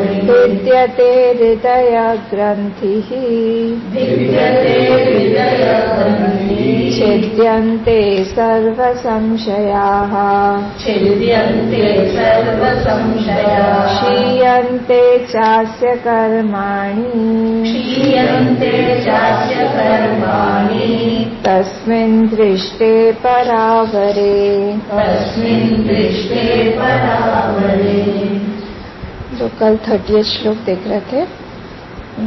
भिद्यते हृदयग्रन्थिः छिद्यन्ते सर्वसंशयाः क्षीयन्ते चास्य कर्माणि तस्मिन् दृष्टे परावरे। तो कल 30 श्लोक देख रहे थे।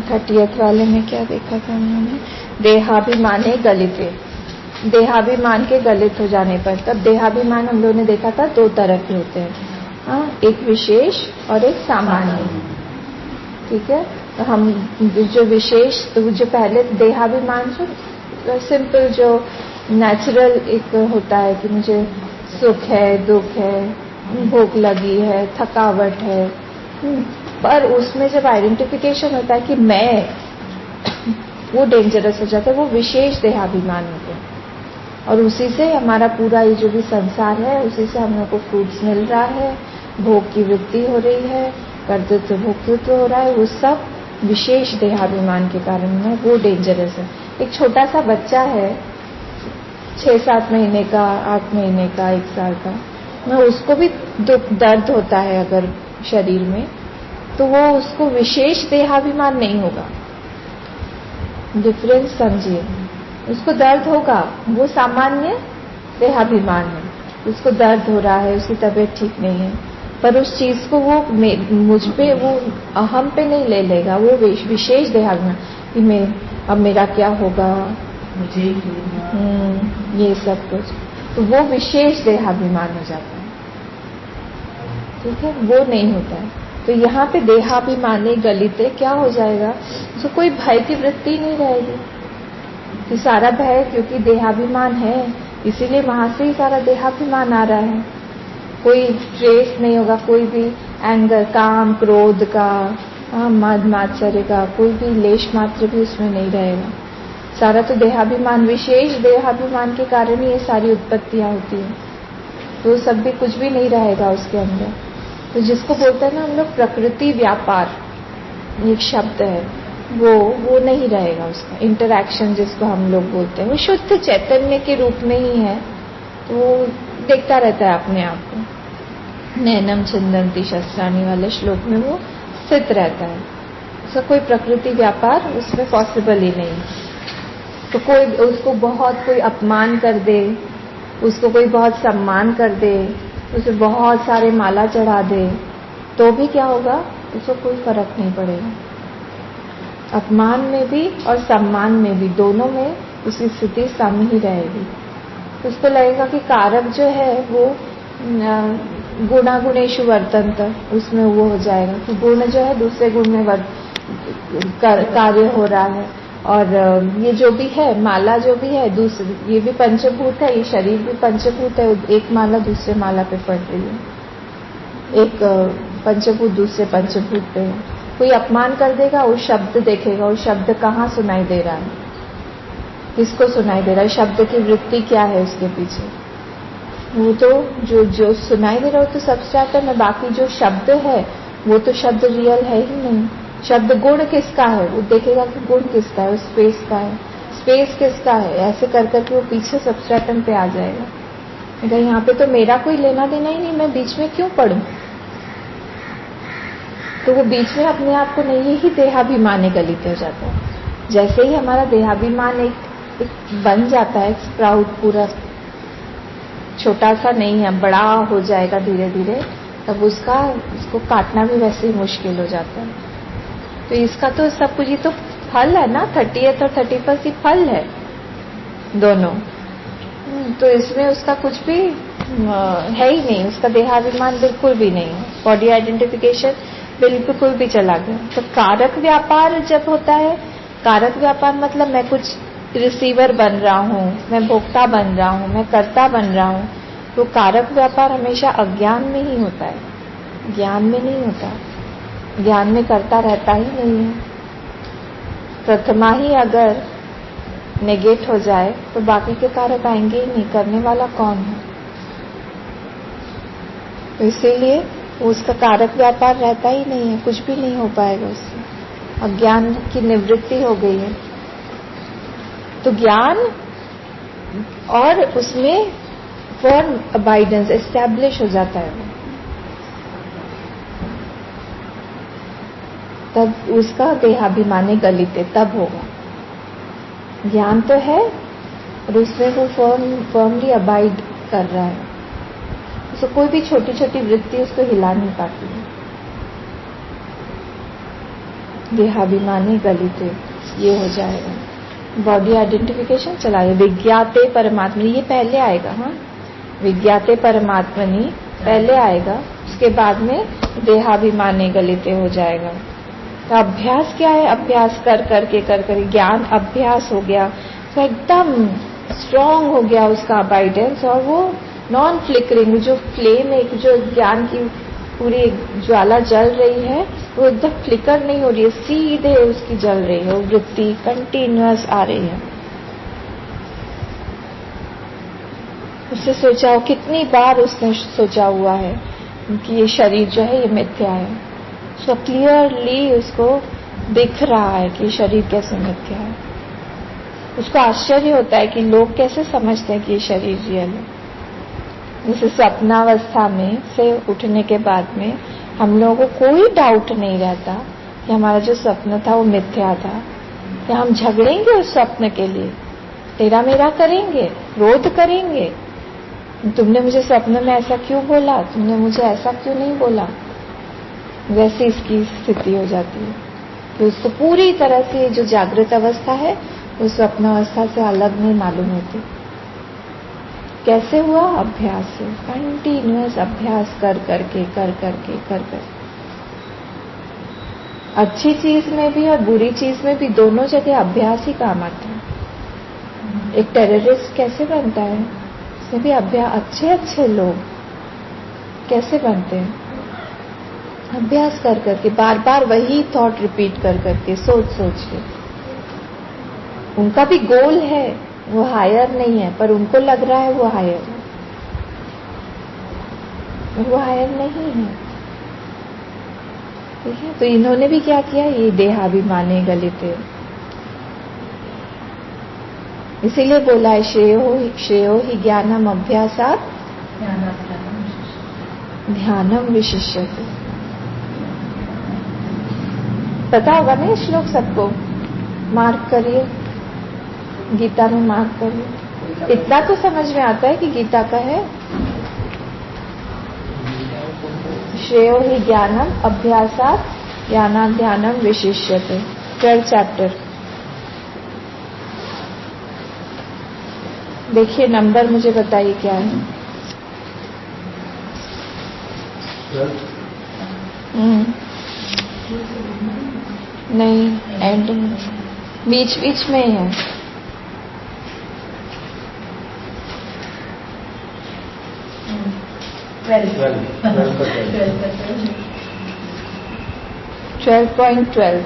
30 वाले में क्या देखा था उन्होंने? देहाभिमाने गलिते, देहाभिमान के गलित हो जाने पर, तब देहाभिमान हम लोगों ने देखा था 2 तरह के होते हैं, एक विशेष और एक सामान्य। ठीक है, तो हम जो विशेष, तो जो पहले देहाभिमान जो सिंपल जो नेचुरल एक होता है कि मुझे सुख है, दुख है, भूख लगी है, थकावट है, पर उसमें जब आइडेंटिफिकेशन होता है कि मैं, वो डेंजरस हो जाता है, वो विशेष देहाभिमान होते हैं। और उसी से हमारा पूरा ये जो भी संसार है, उसी से हम लोग को फ्रूट्स मिल रहा है, भोग की वृत्ति हो रही है, कर्तृत्व भोक्तृत्व हो रहा है, वो सब विशेष देहाभिमान के कारण है, वो डेंजरस है। एक छोटा सा बच्चा है 6-7 महीने का, 8 महीने का, 1 साल का, उसको भी दुख दर्द होता है अगर शरीर में, तो वो उसको विशेष देहाभिमान नहीं होगा। डिफरेंस समझिए, उसको दर्द होगा, वो सामान्य देहाभिमान है, उसको दर्द हो रहा है, उसकी तबीयत ठीक नहीं है, पर उस चीज को वो मुझ पे, वो अहम पे नहीं ले लेगा, वो विशेष देहाभिमान कि मैं अब मेरा क्या होगा, मुझे ये सब कुछ, तो वो विशेष देहाभिमान हो जाता है। ठीक है, वो नहीं होता है। तो यहाँ पे देहाभिमाने गलिते क्या हो जाएगा, तो कोई भय की वृत्ति नहीं रहेगी कि सारा भय, क्योंकि देहाभिमान है इसीलिए वहां से ही सारा देहाभिमान आ रहा है। कोई ट्रेस नहीं होगा, कोई भी एंगर, काम, क्रोध का, मद मात्सर्य का कोई भी लेश मात्र भी उसमें नहीं रहेगा। सारा तो देहाभिमान, विशेष देहाभिमान के कारण ही ये सारी उत्पत्तियां होती है। तो सब भी कुछ भी नहीं रहेगा उसके अंदर। तो जिसको बोलते हैं ना हम लोग प्रकृति व्यापार, एक शब्द है, वो नहीं रहेगा उसका। इंटरैक्शन जिसको हम लोग बोलते हैं, वो शुद्ध चैतन्य के रूप में ही है, तो वो देखता रहता है अपने आप को। नैनम छिन्दन्ति शस्त्राणि वाले श्लोक में वो स्थित रहता है। उसका कोई प्रकृति व्यापार उसमें पॉसिबल ही नहीं। तो कोई उसको बहुत कोई अपमान कर दे, उसको कोई बहुत सम्मान कर दे, उसे बहुत सारे माला चढ़ा दे, तो भी क्या होगा, उसको कोई फर्क नहीं पड़ेगा। अपमान में भी और सम्मान में भी, दोनों में उसकी स्थिति सम ही रहेगी। उसको लगेगा कि कारक जो है वो गुणा गुणेषु वर्तन्त, उसमें वो हो जाएगा कि गुण जो है दूसरे गुण में कार्य हो रहा है। और ये जो भी है, माला जो भी है दूसरी, ये भी पंचभूत है, ये शरीर भी पंचभूत है। एक माला दूसरे माला पे पड़ रही है, एक पंचभूत दूसरे पंचभूत पे है। कोई अपमान कर देगा, वो शब्द देखेगा, वो शब्द कहाँ सुनाई दे रहा है, किसको सुनाई दे रहा है, शब्द की वृत्ति क्या है उसके पीछे। वो तो जो सुनाई दे रहा है वो तो सब्स्ट्रैक्ट है, बाकी जो शब्द है वो तो शब्द रियल है ही नहीं। शब्द गुण किसका है, वो देखेगा कि गुण किसका है, स्पेस का है, स्पेस किसका है, ऐसे कर करके वो पीछे सब्स्ट्रैक्टम पे आ जाएगा। अगर यहाँ पे तो मेरा कोई लेना देना ही नहीं, मैं बीच में क्यों पढ़ूं। तो वो बीच में अपने आप को नहीं, यही देहाभिमाने गलित हो जाता है। जैसे ही हमारा देहाभिमान एक बन जाता है, स्प्राउट पूरा छोटा सा नहीं है, बड़ा हो जाएगा धीरे धीरे, तब उसको काटना भी वैसे ही मुश्किल हो जाता है। तो इसका तो सब कुछ, ये तो फल है ना, 30th और 31st फल है दोनों। तो इसमें उसका कुछ भी है ही नहीं, उसका देहाभिमान बिल्कुल भी नहीं है, बॉडी आइडेंटिफिकेशन बिल्कुल भी चला गया। तो कारक व्यापार जब होता है, कारक व्यापार मतलब मैं कुछ रिसीवर बन रहा हूँ, मैं भोक्ता बन रहा हूँ, मैं कर्ता बन रहा हूँ। तो कारक व्यापार हमेशा अज्ञान में ही होता है, ज्ञान में नहीं होता। ज्ञान में कर्ता रहता ही नहीं है। प्रथमा ही अगर नेगेट हो जाए तो बाकी के कारक आएंगे ही नहीं, करने वाला कौन है। तो इसीलिए उसका कारक व्यापार रहता ही नहीं है, कुछ भी नहीं हो पाएगा उससे। अज्ञान की निवृत्ति हो गई है तो ज्ञान और उसमें फॉर्म अबाइडेंस एस्टैब्लिश हो जाता है। तब उसका देहाभिमानी गलित तब होगा। ज्ञान तो है और उसमें वो फर्मली अबाइड कर रहा है, उसको कोई भी छोटी छोटी वृत्ति उसको हिला नहीं पाती है। देहाभिमानी गलित ये हो जाएगा। बॉडी आइडेंटिफिकेशन चलाइए। विज्ञाते परमात्मनि, ये पहले आएगा। हाँ, विज्ञाते परमात्मनि पहले आएगा, उसके बाद में देहाभिमानी गलित हो जाएगा। तो अभ्यास क्या है? अभ्यास कर करके ज्ञान अभ्यास हो गया तो एकदम स्ट्रांग हो गया उसका अबाइडेंस, और वो नॉन फ्लिकरिंग, जो फ्लेम एक जो ज्ञान की पूरी ज्वाला जल रही है वो एकदम फ्लिकर नहीं हो रही है, सीधे उसकी जल रही है, वो वृत्ति कंटिन्यूअस आ रही है। उससे सोचा हो कितनी बार उसने सोचा हुआ है कि ये शरीर जो है ये मिथ्या है, उसको क्लियरली उसको दिख रहा है कि शरीर कैसे मिथ्या है। उसको आश्चर्य होता है कि लोग कैसे समझते हैं कि ये शरीर रियल है। जैसे स्वप्नावस्था में से उठने के बाद में हम लोगों को कोई डाउट नहीं रहता कि हमारा जो स्वप्न था वो मिथ्या था, कि हम झगड़ेंगे उस स्वप्न के लिए, तेरा मेरा करेंगे, क्रोध करेंगे, तुमने मुझे स्वप्न में ऐसा क्यों बोला, तुमने मुझे ऐसा क्यों नहीं बोला। वैसे इसकी स्थिति हो जाती है कि उसको पूरी तरह से जो जागृत अवस्था है वो स्वप्न अवस्था से अलग नहीं मालूम होती। कैसे हुआ? अभ्यास से, कंटिन्यूअस अभ्यास कर करके। अच्छी चीज में भी और बुरी चीज में भी दोनों जगह अभ्यास ही काम आता है। एक टेररिस्ट कैसे बनता है? उसमें भी अभ्यास। अच्छे लोग कैसे बनते हैं? अभ्यास कर करके, बार बार वही थॉट रिपीट कर करके, सोच के। उनका भी गोल है, वो हायर नहीं है, पर उनको लग रहा है वो हायर है, और वो हायर नहीं है। ठीक है, तो इन्होंने भी क्या किया? ये देहाभिमानी गलित है। इसीलिए बोला है श्रेयो ही ज्ञानम अभ्यासात् ध्यानम विशिष्यते। पता होगा ना ये श्लोक सबको? मार्क करिए, गीता में मार्क करिए। इतना तो समझ में आता है कि गीता का है श्रेयो ही ज्ञानम अभ्यासात् ध्यानम विशिष्यते, 12th चैप्टर। देखिए नंबर मुझे बताइए क्या है। नहीं, एंड बीच में है। ट्वेल्व 12.12।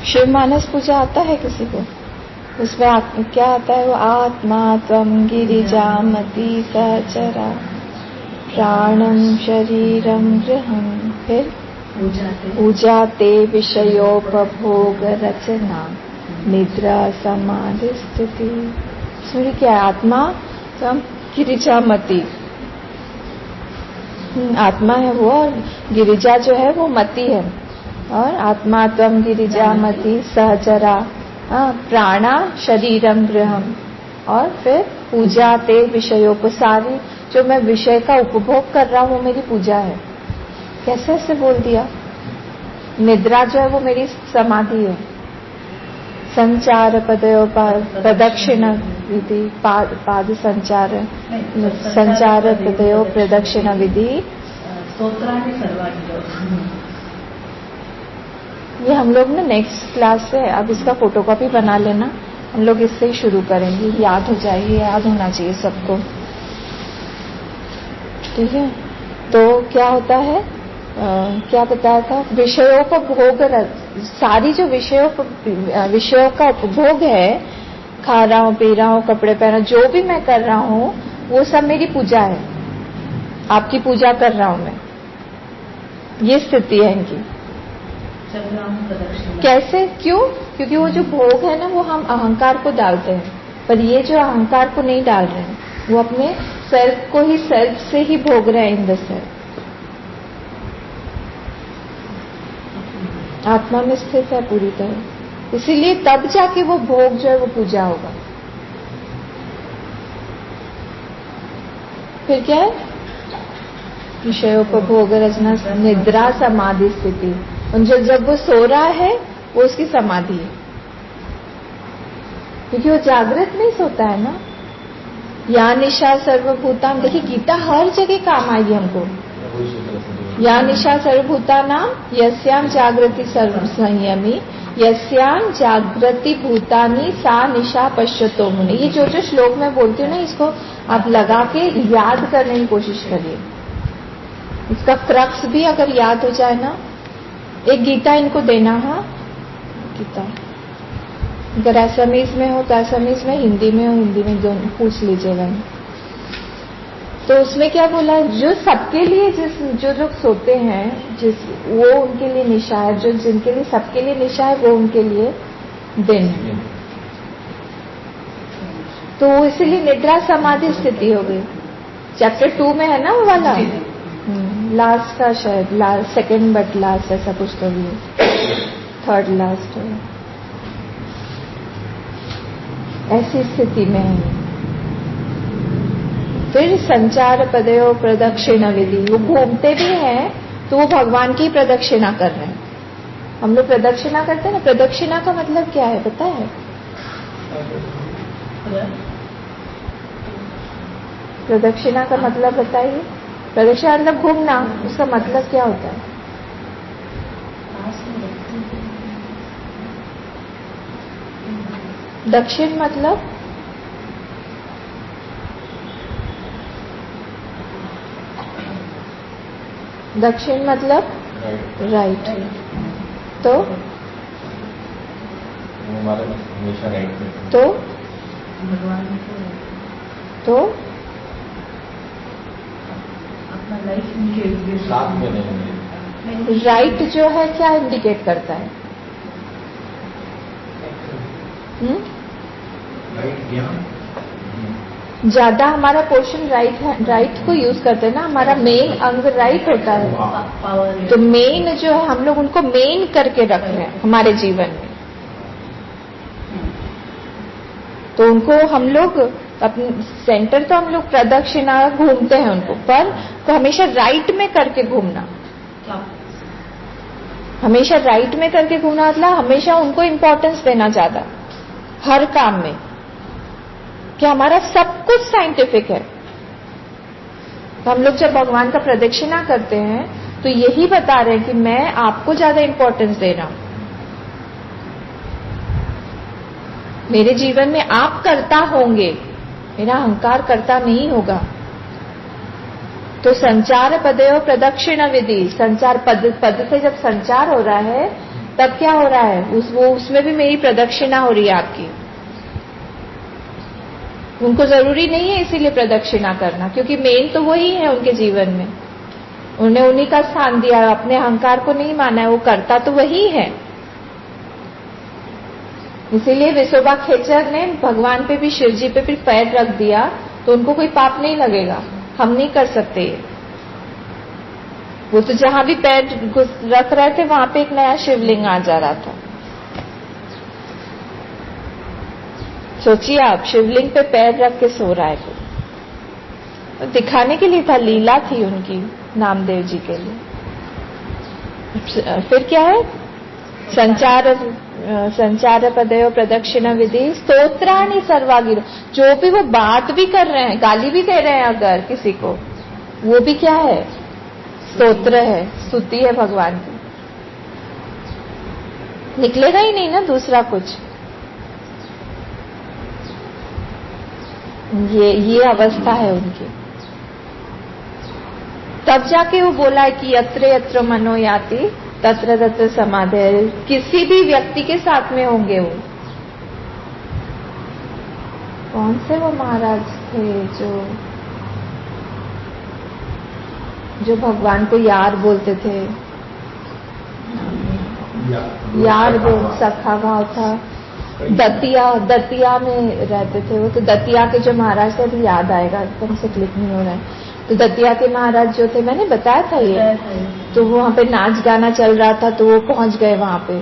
शिव मानस पूजा आता है किसी को? उसमें क्या आता है? वो आत्मा त्वं गिरिजामति सहचरा प्राणम शरीरम गृहं, फिर पूजाते विषयोपभोग रचना निद्रा समाधि स्थिति। सूर्य क्या है? आत्मा त्वं गिरिजामति, आत्मा है वो, और गिरिजा जो है वो मति है। और आत्मा त्वं गिरिजामति सहचरा प्राणा शरीरम गृहम, और फिर पूजा ते विषयों को, सारी जो मैं विषय का उपभोग कर रहा हूँ वो मेरी पूजा है। कैसे ऐसे बोल दिया? निद्रा जो है वो मेरी समाधि है। संचार पदयो प्रदक्षिण विधि, पाद संचार पदयो प्रदक्षिण विधि, ये हम लोग ना नेक्स्ट क्लास से, अब इसका फोटोकॉपी बना लेना, हम लोग इससे ही शुरू करेंगे। याद हो जाएगी, याद होना चाहिए सबको। ठीक है। तो क्या होता है, क्या बताया था, विषयों को भोग, सारी जो विषयों का उपभोग है, खा रहा हूँ, पी रहा हूँ, कपड़े पहना, जो भी मैं कर रहा हूँ वो सब मेरी पूजा है, आपकी पूजा कर रहा हूँ मैं। ये स्थिति है इनकी। कैसे, क्यों? क्योंकि वो जो भोग है ना, वो हम अहंकार को डालते हैं, पर ये जो अहंकार को नहीं डाल रहे हैं, वो अपने सेल्फ को ही, सेल्फ से ही भोग रहे हैं इन द सेल्फ। आत्मा में स्थित है पूरी तरह, इसीलिए तब जाके वो भोग जो है वो पूजा होगा। फिर क्या है, विषयोपभोग रचना, निद्रा समाधि स्थिति। जब वो सो रहा है वो उसकी समाधि है, क्योंकि वो जागृत नहीं सोता है ना। या निशा सर्वभूताम, देखिए गीता हर जगह काम आएगी हमको। या निशा सर्वभूतानाम यस्याम जागृति सर्व संयमी यस्याम जागृति भूतानि सा निशा पश्यतो मुनि। ये जो श्लोक मैं बोलती हूँ ना, इसको आप लगा के याद करने की कोशिश करिए। इसका क्रक्स भी अगर याद हो जाए ना, एक गीता इनको देना। हाँ, गीता अगर असमीज में हो तो असमीज में, हिंदी में हो हिंदी में, दोनों पूछ लीजिएगा। तो उसमें क्या बोला, जो सबके लिए, जो लोग सोते हैं, वो उनके लिए निशा है, जो जिनके लिए सबके लिए निशा है, वो उनके लिए दिन है। तो इसलिए निद्रा समाधि स्थिति हो गई। चैप्टर 2 में है ना वो वाला, लास्ट का शायद, सेकंड बट लास्ट, ऐसा कुछ तो भी है, थर्ड लास्ट है। ऐसी स्थिति में है। फिर संचार पदयो प्रदक्षिणा विधि, वो घूमते भी हैं तो वो भगवान की प्रदक्षिणा कर रहे हैं। हम लोग प्रदक्षिणा करते हैं ना, प्रदक्षिणा का मतलब क्या है पता है? प्रदक्षिणा का मतलब बताइए। प्रदक्षिणा मतलब घूमना, उसका मतलब क्या होता है? दक्षिण मतलब राइट। तो हमेशा राइट में, तो अपना लाइफ उनके साथ में नहीं। राइट जो है क्या इंडिकेट करता है? राइट ज्ञान, ज्यादा हमारा पोर्शन राइट को यूज करते हैं ना, हमारा मेन अंग राइट होता है। तो मेन जो है, हम लोग उनको मेन करके रख रहे हैं हमारे जीवन में। तो उनको हम लोग अपने सेंटर, तो हम लोग प्रदक्षिणा घूमते हैं उनको, पर तो हमेशा राइट में करके घूमना, हमेशा राइट में करके घूमना मतलब हमेशा उनको इम्पोर्टेंस देना ज्यादा हर काम में, कि हमारा सब कुछ साइंटिफिक है। तो हम लोग जब भगवान का प्रदक्षिणा करते हैं तो यही बता रहे हैं कि मैं आपको ज्यादा इम्पोर्टेंस दे रहा हूं, मेरे जीवन में आप करता होंगे, मेरा अहंकार करता नहीं होगा। तो संचार पदयो प्रदक्षिण विधि, संचार पद से जब संचार हो रहा है तब क्या हो रहा है, उसमें भी मेरी प्रदक्षिणा हो रही है आपकी। उनको जरूरी नहीं है इसीलिए प्रदक्षिणा करना, क्योंकि मेन तो वही है उनके जीवन में, उन्हें उन्हीं का स्थान दिया, अपने अहंकार को नहीं माना है, वो करता तो वही है। इसीलिए विसोबा खेचर ने भगवान पे भी, शिव जी पे भी पैर रख दिया तो उनको कोई पाप नहीं लगेगा। हम नहीं कर सकते ये। वो तो जहां भी पैर रख रहे थे वहां पे एक नया शिवलिंग आ जा रहा था। सोचिए आप, शिवलिंग पे पैर रख के सो रहा है कोई, दिखाने के लिए था, लीला थी उनकी नामदेव जी के लिए। फिर क्या है, संचार पदयो प्रदक्षिण विधि स्तोत्राणि सर्वागिर, जो भी वो बात भी कर रहे हैं, गाली भी दे रहे हैं अगर किसी को, वो भी क्या है, स्तोत्र है, स्तुति है भगवान की। निकलेगा ही नहीं ना दूसरा कुछ। ये अवस्था है उनकी। तब जाके वो बोला है कि यत्र यत्र मनो याति तत्र तत्र समाधि। किसी भी व्यक्ति के साथ में होंगे वो। कौन से वो महाराज थे जो भगवान को यार बोलते थे? यार बोल सखा भाव था। दतिया में रहते थे वो। तो दतिया के जो महाराज थे, अभी याद आएगा, एकदम से क्लिक नहीं हो रहा है। तो दतिया के महाराज जो थे, मैंने बताया था ये, तो वहां पे नाच गाना चल रहा था, तो वो पहुंच गए वहां पे।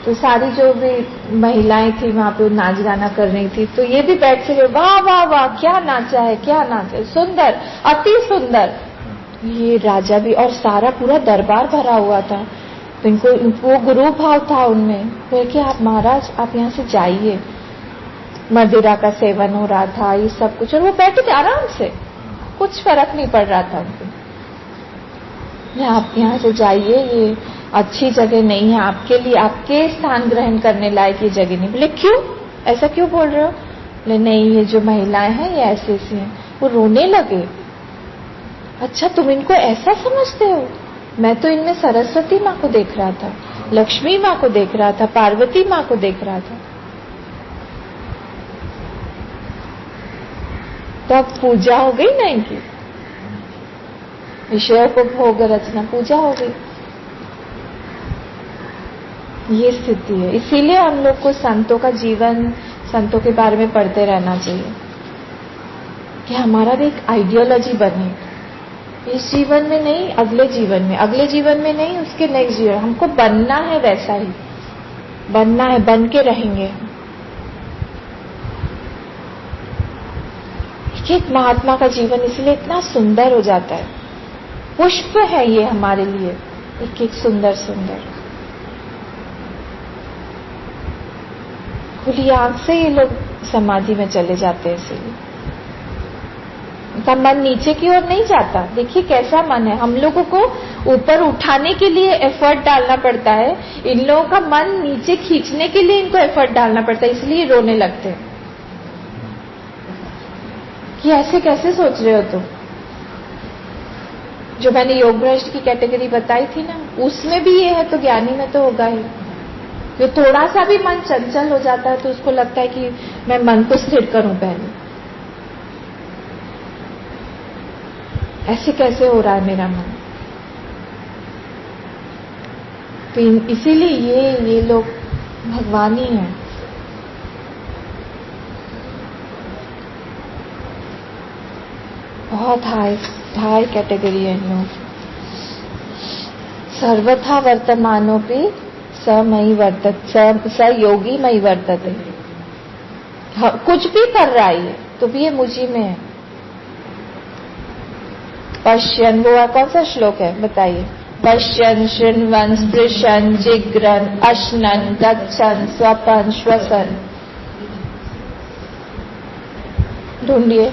तो सारी जो भी महिलाएं थी वहां पे नाच गाना कर रही थी, तो ये भी बैठ के वाह वाह वाह, क्या नाचा है, क्या नाचा है, सुंदर, अति सुंदर। ये राजा भी, और सारा पूरा दरबार भरा हुआ था। तो इनको वो गुरु भाव था उनमें। तो कि आप महाराज, आप यहाँ से जाइए। मदिरा का सेवन हो रहा था, ये सब कुछ, और वो बैठे थे आराम से, कुछ फर्क नहीं पड़ रहा था उनको। आप यहाँ से जाइए, ये अच्छी जगह नहीं है आपके लिए, आपके स्थान ग्रहण करने लायक ये जगह नहीं। बोले क्यों, ऐसा क्यों बोल रहे हो? बोले नहीं, ये जो महिलाएं हैं ये ऐसे ऐसी हैं। वो रोने लगे। अच्छा, तुम इनको ऐसा समझते हो? मैं तो इनमें सरस्वती माँ को देख रहा था, लक्ष्मी माँ को देख रहा था, पार्वती माँ को देख रहा था। तब पूजा हो गई ना इनकी, विषयोपभोग रचना पूजा हो गई। ये स्थिति है। इसीलिए हम लोग को संतों का जीवन, संतों के बारे में पढ़ते रहना चाहिए कि हमारा भी एक आइडियोलॉजी बने। इस जीवन में नहीं, अगले जीवन में, अगले जीवन में नहीं, उसके नेक्स्ट जीवन। हमको बनना है, वैसा ही बनना है, बन के रहेंगे। एक महात्मा का जीवन इसलिए इतना सुंदर हो जाता है। पुष्प है ये हमारे लिए, एक एक सुंदर सुंदर। खुली आंख से ये लोग समाधि में चले जाते हैं। इसीलिए उनका मन नीचे की ओर नहीं जाता। देखिए कैसा मन है। हम लोगों को ऊपर उठाने के लिए एफर्ट डालना पड़ता है, इन लोगों का मन नीचे खींचने के लिए इनको एफर्ट डालना पड़ता है, इसलिए रोने लगते हैं कि ऐसे कैसे सोच रहे हो तुम। जो मैंने योग भ्रष्ट की कैटेगरी बताई थी ना, उसमें भी ये है, तो ज्ञानी में तो होगा ही। जो थोड़ा सा भी मन चंचल हो जाता है तो उसको लगता है कि मैं मन को स्थिर करूं पहले, ऐसे कैसे हो रहा है मेरा मन। तो इसीलिए ये लोग भगवान ही हैं। बहुत हाई कैटेगरी है इन लोग। सर्वथा वर्तमानोपि समयी वर्तत, स योगी मई वर्तते। कुछ भी कर रहा है ये, तो भी ये मुझी में है। पश्यन, वो कौन सा श्लोक है बताइए? पश्यन शृण्वन स्पृशन जिग्रन अश्नन गच्छन स्वपन श्वसन। ढूंढिए।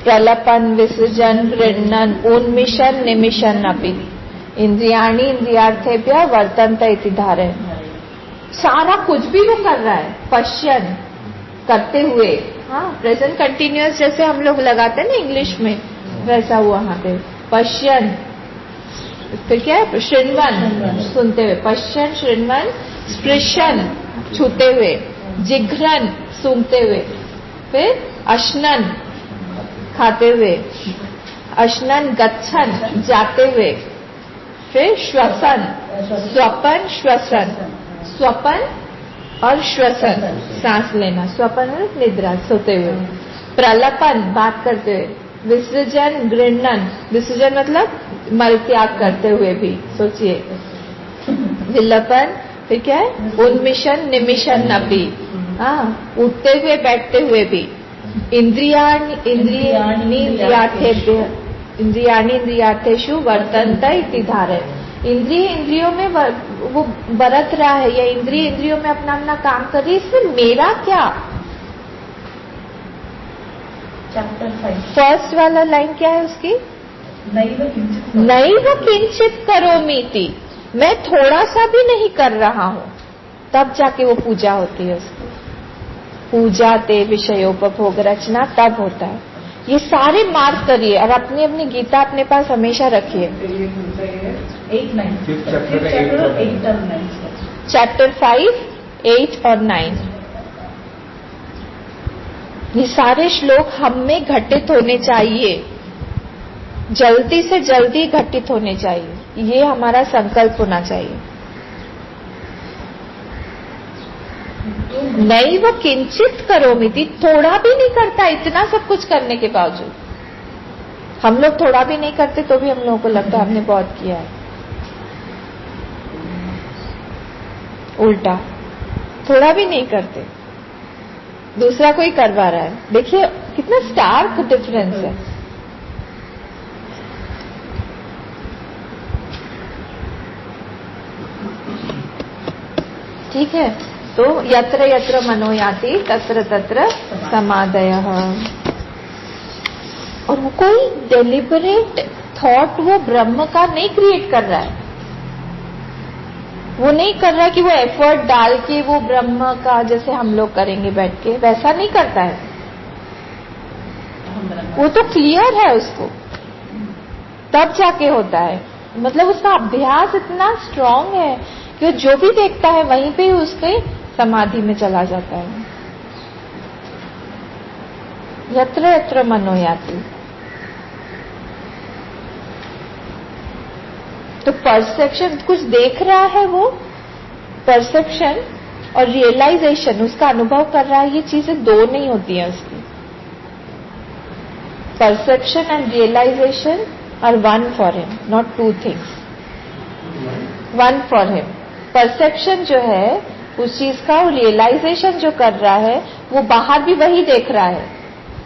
प्रलपन विसर्जन गृह्णन उन्मिशन निमिशन अपि इंद्रियाणि इंद्रियार्थेभ्यः वर्तन्त इति धारय। सारा कुछ भी वो कर रहा है। पश्यन, करते हुए, हाँ, प्रेजेंट कंटिन्यूअस जैसे हम लोग लगाते हैं ना इंग्लिश में, वैसा हुआ वहां पे। पश्यन, फिर क्या है? शृण्वन, सुनते हुए। पश्यन शृण्वन स्पृशन, छूते हुए। जिघ्रन, सूंघते हुए। फिर अश्नन, खाते हुए। अश्नन गच्छन, जाते हुए। फिर श्वसन, स्वपन श्वसन। स्वपन और श्वसन, सांस लेना। स्वपन और निद्रा, सोते हुए। प्रलपन, बात करते हुए। विसर्जन गृह्णन, विसर्जन मतलब मल त्याग करते हुए भी, सोचिए। विलपन, फिर क्या है? उन्मिशन निमिशन अपि, हाँ, उठते हुए बैठते हुए भी। इंद्रियाणि इंद्रियार्थेषु वर्तन्त इति धारय। इंद्रिय इंद्रियों में वो बरत रहा है, या इंद्रिय इंद्रियों में अपना अपना काम कर रही है। इसमें मेरा क्या? चैप्टर 5 फर्स्ट वाला लाइन क्या है उसकी? नैव किंचित करोमीति, मैं थोड़ा सा भी नहीं कर रहा हूं। तब जाके वो पूजा होती है उसकी। पूजा ते विषयोपभोग रचना तब होता है। ये सारे मार्क करिए और अपनी अपनी गीता अपने पास हमेशा रखिए। 8, 9 Fifth chapter का 8 और 8 और 9 चैप्टर 5, 8 और 9 ये सारे श्लोक हम में घटित होने चाहिए, जल्दी से जल्दी घटित होने चाहिए। ये हमारा संकल्प होना चाहिए। नहीं वो किंचित करोमिति, थोड़ा भी नहीं करता, इतना सब कुछ करने के बावजूद। हम लोग थोड़ा भी नहीं करते तो भी हम लोगों को लगता है हमने बहुत किया है। उल्टा थोड़ा भी नहीं करते, दूसरा कोई करवा रहा है। देखिए कितना स्टार्क डिफरेंस है। ठीक है, तो यत्र यत्र मनो याति तत्र तत्र समादयः। और वो कोई डेलिबरेट थॉट वो ब्रह्म का नहीं क्रिएट कर रहा है। वो नहीं कर रहा कि वो एफर्ट डाल के वो ब्रह्म का जैसे हम लोग करेंगे बैठ के, वैसा नहीं करता है। वो तो क्लियर है उसको, तब जाके होता है। मतलब उसका अभ्यास इतना स्ट्रांग है कि जो भी देखता है वहीं पे उसके समाधि में चला जाता है। यत्र यत्र मनो याति। तो परसेप्शन कुछ देख रहा है, वो परसेप्शन और रियलाइजेशन उसका अनुभव कर रहा है। ये चीजें दो नहीं होती हैं उसकी। Perception and realisation are one for him, not two things, one for him. Perception जो है उस चीज का, और रियलाइजेशन जो कर रहा है वो बाहर भी वही देख रहा है।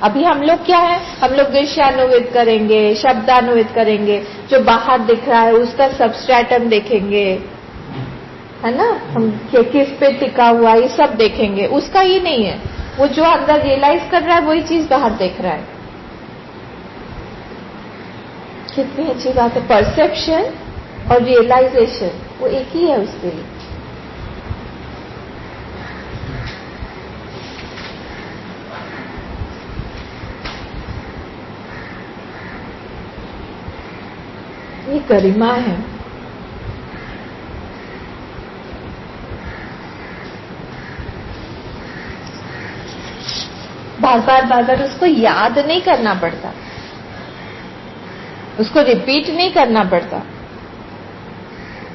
अभी हम लोग क्या है, हम लोग दृश्यानुविद करेंगे, शब्दानुविद करेंगे, जो बाहर दिख रहा है उसका सबस्ट्रेटम देखेंगे, है ना, हम किस पे टिका हुआ ये सब देखेंगे। उसका ही नहीं है, वो जो अंदर रियलाइज कर रहा है वही चीज बाहर देख रहा है। कितनी अच्छी बात है। परसेप्शन और रियलाइजेशन वो एक ही है उसके लिए। ये गरिमा है। बार बार उसको याद नहीं करना पड़ता, उसको रिपीट नहीं करना पड़ता,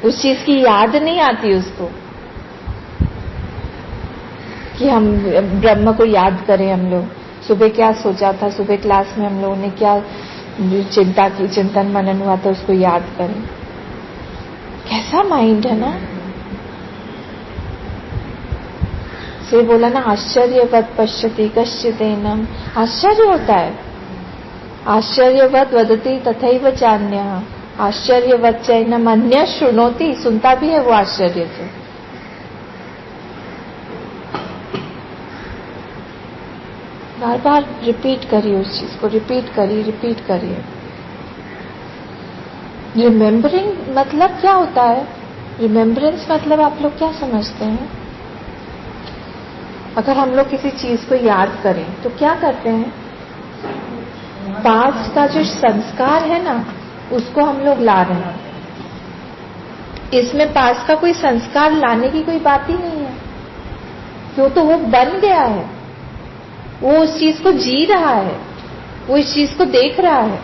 उस चीज की याद नहीं आती उसको कि हम ब्रह्म को याद करें। हम लोग सुबह क्या सोचा था, सुबह क्लास में हम लोगों ने क्या चिंता की, चिंतन मनन हुआ था, उसको याद करें। कैसा माइंड है ना। से बोला ना, आश्चर्यवत पश्यति कश्चिदेनम। आश्चर्य होता है। आश्चर्यवत वदति तथैव चान्यः। आश्चर्यवत चैनम अन्य शृणोति। सुनता भी है वो आश्चर्य से। बार बार रिपीट करिए उस चीज को, रिपीट करिए। रिमेम्बरिंग मतलब क्या होता है? रिमेम्बरेंस मतलब आप लोग क्या समझते हैं? अगर हम लोग किसी चीज को याद करें तो क्या करते हैं? पास्ट का जो संस्कार है ना, उसको हम लोग ला रहे हैं। इसमें पास्ट का कोई संस्कार लाने की कोई बात ही नहीं है, क्यों? तो वो बन गया है, वो उस चीज को जी रहा है, वो इस चीज को देख रहा है।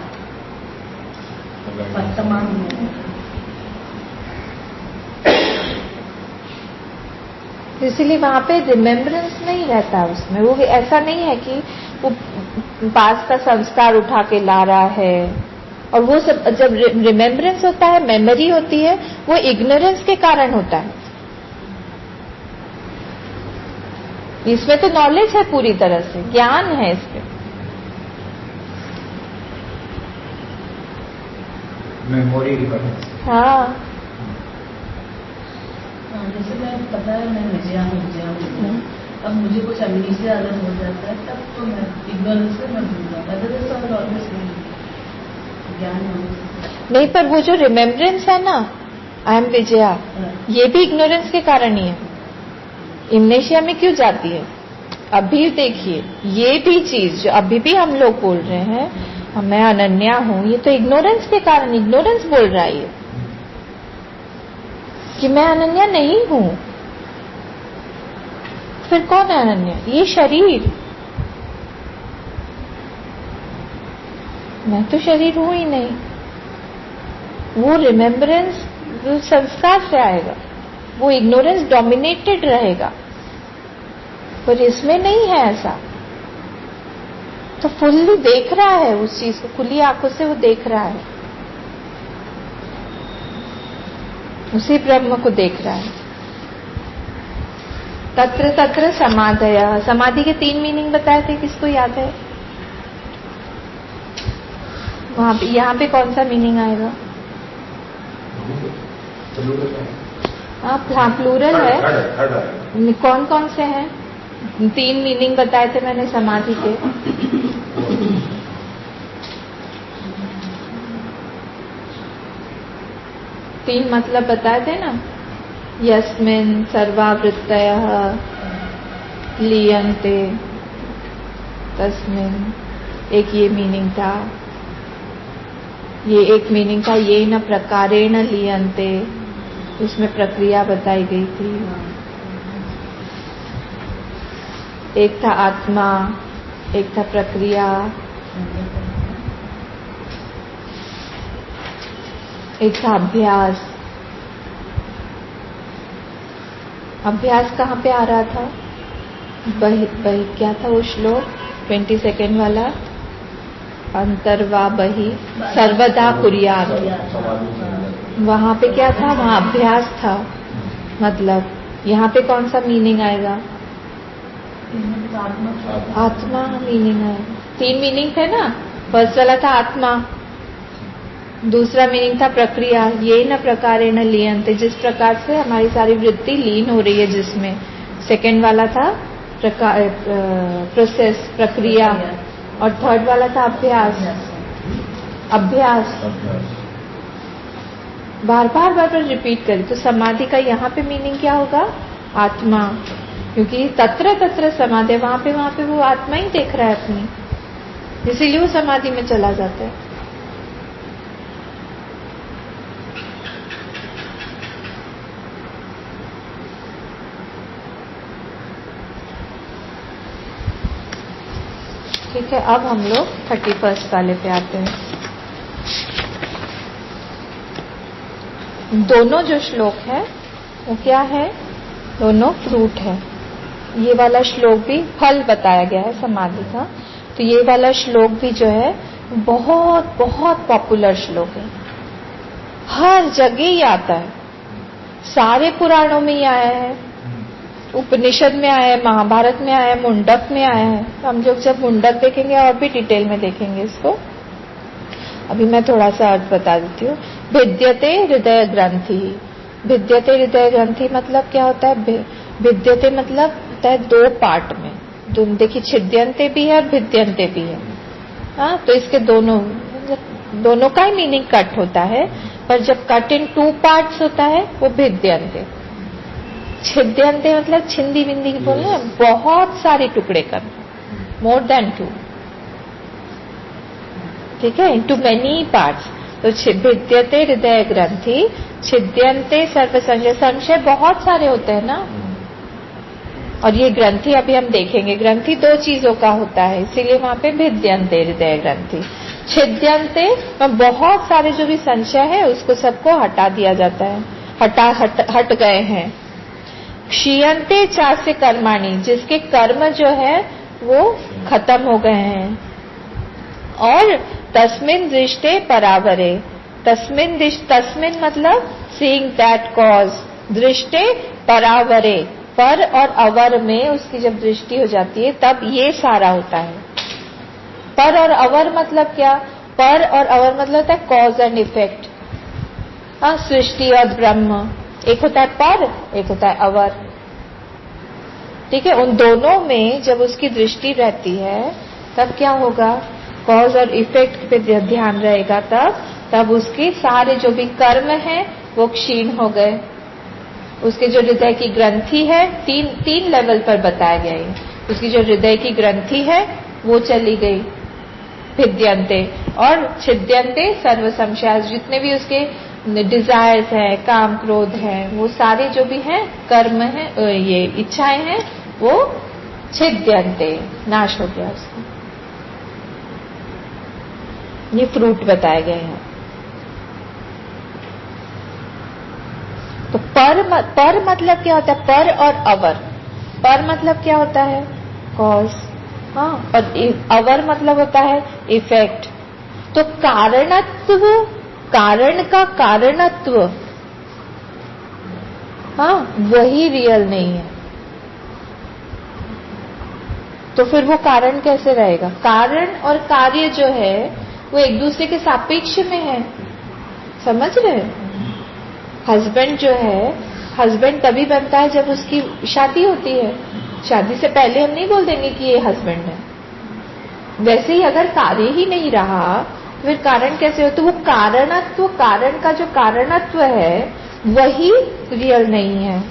इसीलिए वहां पे रिमेम्बरेंस नहीं रहता उसमें। वो ऐसा नहीं है कि वो पास्ट का संस्कार उठा के ला रहा है। और वो सब जब रिमेम्बरेंस होता है, मेमोरी होती है, वो इग्नोरेंस के कारण होता है। इसमें तो नॉलेज है, पूरी तरह से ज्ञान है इसमें। Memory record. हाँ, जैसे मैं पता है मैं विजया हूँ, अब मुझे कुछ अमनीसिया आदत हो जाता है, तब तो मैं इग्नोरेंस से मैं भूल जाता है। ज्ञान नहीं, पर वो जो रिमेम्बरेंस है ना, आई एम विजया, ये भी इग्नोरेंस के कारण ही है। इम्नेशिया में क्यों जाती है? अभी देखिए ये भी चीज जो अभी भी हम लोग बोल रहे हैं, मैं अनन्या हूं, ये तो इग्नोरेंस के कारण, इग्नोरेंस बोल रहा है ये कि मैं अनन्या नहीं हूं। फिर कौन है अनन्या? ये शरीर। मैं तो शरीर हूं ही नहीं। वो रिमेम्बरेंस वो संस्कार से आएगा, वो इग्नोरेंस डोमिनेटेड रहेगा, पर इसमें नहीं है ऐसा। तो फुल्ली देख रहा है उस चीज को, खुली आंखों से वो देख रहा है, उसी ब्रह्म को देख रहा है। तत्र तत्र समाधय। समाधि के 3 मीनिंग बताए थे, किसको याद है? वहां पे, यहाँ पे कौन सा मीनिंग आएगा? हाँ, प्लूरल है। कौन कौन से हैं? 3 मीनिंग बताए थे मैंने समाधि के। तीन मतलब बताए थे ना, यस्मिन् सर्वावृत्तयः लीयन्ते, तस्मिन्, एक ये मीनिंग था। ये एक मीनिंग था ये न प्रकारेण लीयन्ते, उसमें प्रक्रिया बताई गई थी। एक था आत्मा, एक था प्रक्रिया, एक था अभ्यास। अभ्यास कहाँ पे आ रहा था? बही क्या था वो श्लोक 22 वाला? अंतर्वा बही सर्वदा कुर्यात्। वहां पे क्या था? वहां अभ्यास था। मतलब यहाँ पे कौन सा मीनिंग आएगा? आत्मा मीनिंग है। 3 मीनिंग थे ना। फर्स्ट वाला था आत्मा, दूसरा मीनिंग था प्रक्रिया, ये न प्रकारेण लीयन्ते, जिस प्रकार से हमारी सारी वृत्ति लीन हो रही है जिसमें। सेकंड वाला था प्रोसेस, प्रक्रिया, और थर्ड वाला था अभ्यास। अभ्यास बार बार रिपीट करें। तो समाधि का यहाँ पे मीनिंग क्या होगा? आत्मा, क्योंकि तत्र तत्र समाधि, वहां पे वो आत्मा ही देख रहा है अपनी, इसीलिए वो समाधि में चला जाता है। ठीक है, अब हम लोग 31 वाले पे आते हैं। दोनों जो श्लोक है वो क्या है? दोनों फ्रूट है। ये वाला श्लोक भी फल बताया गया है समाधि का, तो ये वाला श्लोक भी जो है बहुत बहुत पॉपुलर श्लोक है, हर जगह ही आता है, सारे पुराणों में ही आया है, उपनिषद में आया है, महाभारत में आया है, मुंडक में आया है। हम लोग जब मुंडक देखेंगे और भी डिटेल में देखेंगे इसको। अभी मैं थोड़ा सा अर्थ बता देती हूँ। भिद्यते हृदय ग्रंथि। भिद्यते हृदय ग्रंथि मतलब क्या होता है? भिद्यते मतलब होता है 2 पार्ट में। तुम देखिए, छिद्यंते भी है और भिद्यंते भी है। हाँ, तो इसके दोनों का ही मीनिंग कट होता है, पर जब कट इन 2 पार्ट्स होता है वो भिद्यंते। छिद्यंते मतलब छिंदी बिंदी बोलना, बहुत सारे टुकड़े करना, मोर देन 2, ठीक है, इनटू मेनी पार्ट्स। तो भिद्यते हृदय ग्रंथि, छिद्यंते सर्व संशय। संशय बहुत सारे होते हैं ना, और ये ग्रंथि अभी हम देखेंगे। ग्रंथि 2 चीजों का होता है, इसीलिए वहां पे भिद्यंते हृदय ग्रंथि। छिद्यंते बहुत सारे जो भी संशय है उसको सबको हटा दिया जाता है, हट गए हैं। क्षीयन्ते चास्य कर्माणि, जिसके कर्म जो है वो खत्म हो गए हैं। और तस्मिन् दृष्टे परावरे। तस्मिन् मतलब सीइंग दैट कॉज, दृष्टे परावरे, पर और अवर में उसकी जब दृष्टि हो जाती है तब ये सारा होता है। पर और अवर मतलब क्या? पर और अवर मतलब होता है कॉज एंड इफेक्ट। सृष्टि और ब्रह्म, एक होता है पर, एक होता है अवर, ठीक है। उन दोनों में जब उसकी दृष्टि रहती है तब क्या होगा? कॉज और इफेक्ट पे ध्यान रहेगा, तब उसके सारे जो भी कर्म हैं वो क्षीण हो गए। उसके जो हृदय की ग्रंथि है, तीन लेवल पर बताया गया है। उसकी जो हृदय की ग्रंथि है वो चली गई, भिद्यन्ते, और छिद्यन्ते सर्व संशय, जितने भी उसके डिजायर्स हैं, काम क्रोध हैं, वो सारे जो भी हैं कर्म हैं, ये इच्छाएं हैं, वो छिद्यन्ते, नाश हो गया उसका। ये फ्रूट बताए गए हैं। तो पर मतलब क्या होता है? पर और अवर। पर मतलब क्या होता है? कॉज, हाँ, और अवर मतलब होता है इफेक्ट। तो कारणत्व, कारण का कारणत्व, हाँ, वही रियल नहीं है। तो फिर वो कारण कैसे रहेगा? कारण और कार्य जो है वो एक दूसरे के सापेक्ष में है, समझ रहे? हस्बैंड जो है, हस्बैंड तभी बनता है जब उसकी शादी होती है। शादी से पहले हम नहीं बोल देंगे कि ये हस्बैंड है। वैसे ही अगर कार्य ही नहीं रहा फिर कारण कैसे हो? तो वो कारणत्व, कारण का जो कारणत्व है वही रियल नहीं है।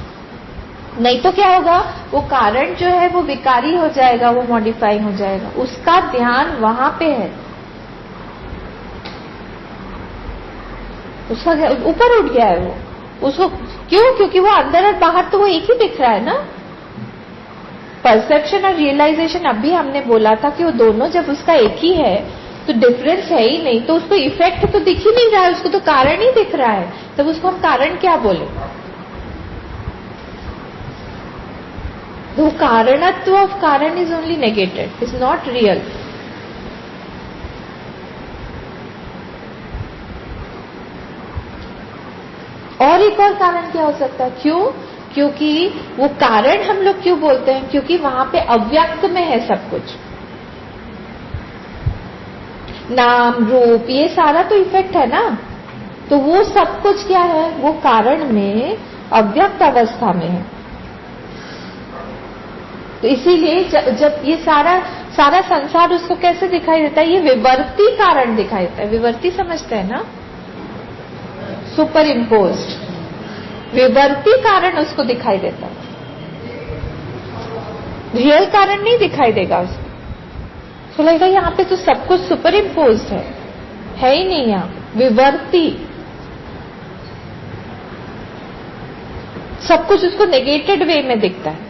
नहीं तो क्या होगा? वो कारण जो है वो विकारी हो जाएगा, वो मॉडिफाई हो जाएगा, उसका ध्यान वहां पे है, उसका ऊपर उठ गया है वो, उसको क्यों? क्योंकि वो अंदर और बाहर तो वो एक ही दिख रहा है ना। परसेप्शन और रियलाइजेशन, अभी हमने बोला था कि वो दोनों जब उसका एक ही है तो डिफरेंस है ही नहीं, तो उसको इफेक्ट तो दिख ही नहीं रहा है, उसको तो कारण ही दिख रहा है, तब उसको हम कारण क्या बोले? तो कारणत्व ऑफ कारण is only negated, is not real. और एक और कारण क्या हो सकता है? क्यों? क्योंकि वो कारण हम लोग क्यों बोलते हैं? क्योंकि वहां पे अव्यक्त में है सब कुछ, नाम रूप ये सारा तो इफेक्ट है ना। तो वो सब कुछ क्या है? वो कारण में अव्यक्त अवस्था में है। तो इसीलिए जब ये सारा संसार उसको कैसे दिखाई देता है? ये विवर्ती कारण दिखाई देता है। विवर्ती समझते हैं ना? सुपर इम्पोज्ड विवर्ती कारण उसको दिखाई देता है, रियल कारण नहीं दिखाई देगा उसको। तो लगेगा यहाँ पे तो सब कुछ सुपर इम्पोज्ड है ही नहीं, यहाँ विवर्ती सब कुछ उसको नेगेटेड वे में दिखता है।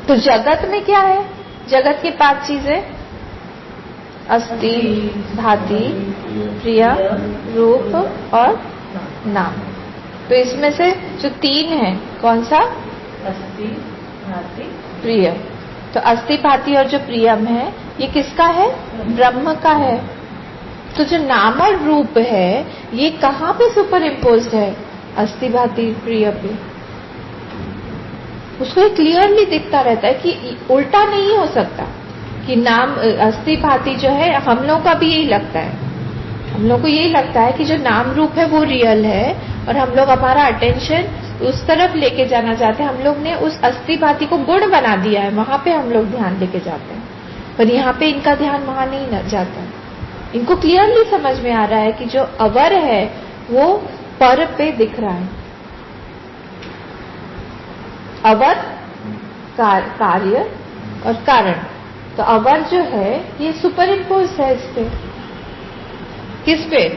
तो जगत में क्या है? जगत की 5 चीजें, अस्ति, भाति, प्रिय, रूप और नाम। तो इसमें से जो 3 है, कौन सा? अस्ति, भाति, प्रिय। तो अस्ति, भाति और जो प्रियम है ये किसका है? ब्रह्म का है। तो जो नाम और रूप है ये कहाँ पे सुपर इम्पोज्ड है? अस्ति, भाति, प्रिय पे। उसको क्लियरली दिखता रहता है कि उल्टा नहीं हो सकता कि नाम अस्ति भाति जो है, हम लोग का भी यही लगता है। हम लोग को यही लगता है कि जो नाम रूप है वो रियल है और हम लोग हमारा अटेंशन उस तरफ लेके जाना चाहते हैं। हम लोग ने उस अस्ति भाति को गुण बना दिया है, वहां पे हम लोग ध्यान लेके जाते हैं, पर यहाँ पे इनका ध्यान वहां नहीं जाता। इनको क्लियरली समझ में आ रहा है कि जो अवर है वो पर पे दिख रहा है। अवर कार्य और कारण। तो अवर जो है ये सुपर इम्पोज है इस पे, किस पे?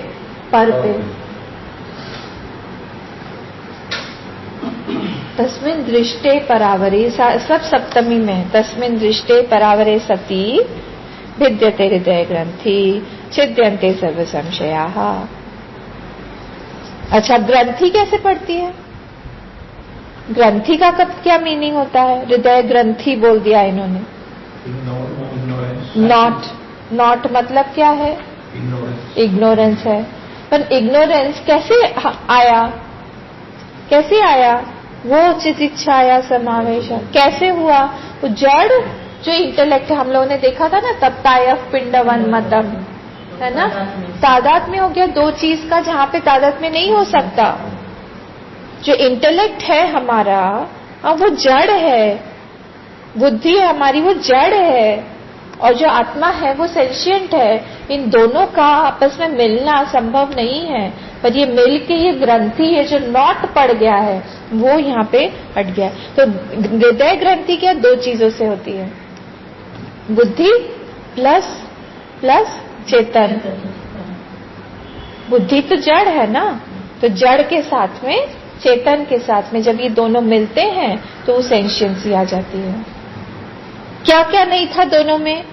पर पे। तस्मिन् दृष्टे परावरे, सब सप्तमी में, तस्मिन् दृष्टे परावरे सती भिद्यते हृदय ग्रंथि छिद्यन्ते सर्व संशयाः। अच्छा, ग्रंथि कैसे पड़ती है? ग्रंथि का कब क्या मीनिंग होता है? हृदय ग्रंथि बोल दिया इन्होंने। नॉट मतलब क्या है? इग्नोरेंस है। पर इग्नोरेंस कैसे आया? कैसे आया? वो चितिच्छाया समावेश कैसे हुआ? वो जड़ जो इंटेलेक्ट हम लोगों ने देखा था ना, तप्ताय पिंडवन मतम, है ना? तादाद में हो गया 2 चीज का, जहां पे तादाद में नहीं हो सकता। जो इंटेलेक्ट है हमारा, वो जड़ है, बुद्धि है हमारी वो जड़ है, और जो आत्मा है वो सेंशिएंट है। इन दोनों का आपस में मिलना संभव नहीं है। पर ये मिल के ये ग्रंथि है जो नॉट पड़ गया है वो यहाँ पे हट गया है। तो हृदय ग्रंथि क्या 2 चीजों से होती है, बुद्धि प्लस चेतन। बुद्धि तो जड़ है ना, तो जड़ के साथ में चेतन के साथ में जब ये दोनों मिलते हैं तो वो सेंशियंसी आ जाती है। क्या क्या नहीं था दोनों में,